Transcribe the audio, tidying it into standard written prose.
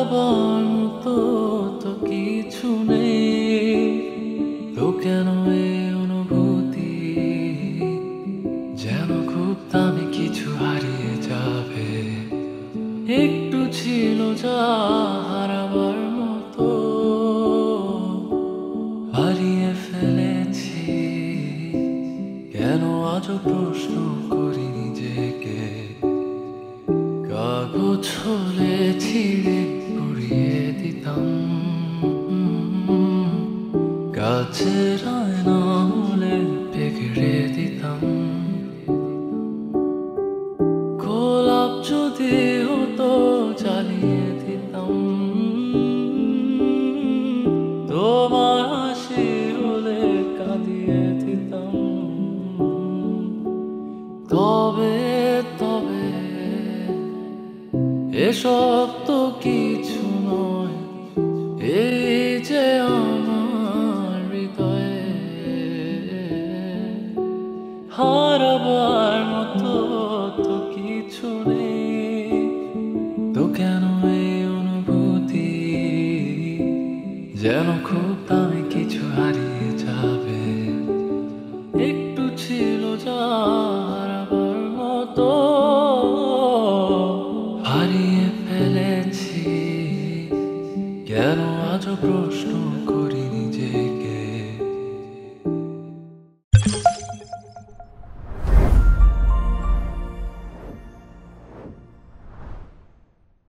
হারাবার মতো তো কিছু নেই, তো কেন এই অনুভূতি যেন খুব দামি কিছু হারিয়ে যাবে। একটু ছিল যা হারাবার মতো, হারিয়ে ফেলেছি। কেন আজও প্রশ্ন করি নিজেকে, কাগজ হলে ছিঁড়ে উড়িয়ে দিতাম, গাছের আয়না হলে বিগড়ে দিতাম। গোলাপ যদি হতো জ্বালিয়ে দিতাম, তোমার হাসি হলে কাঁদিয়ে দিতাম। তবে তবে এসব তো কিছু নয়, এই যে আমার হৃদয়ে হারাবার মতো তো কিছু নেই, তো কেন এই অনুভূতি যেন খুব দামি কিছু হারিয়ে যাবে। একটু ছিল যা হারাবার মতো, হারিয়ে ফেলেছি। কেন আজও প্রশ্ন করি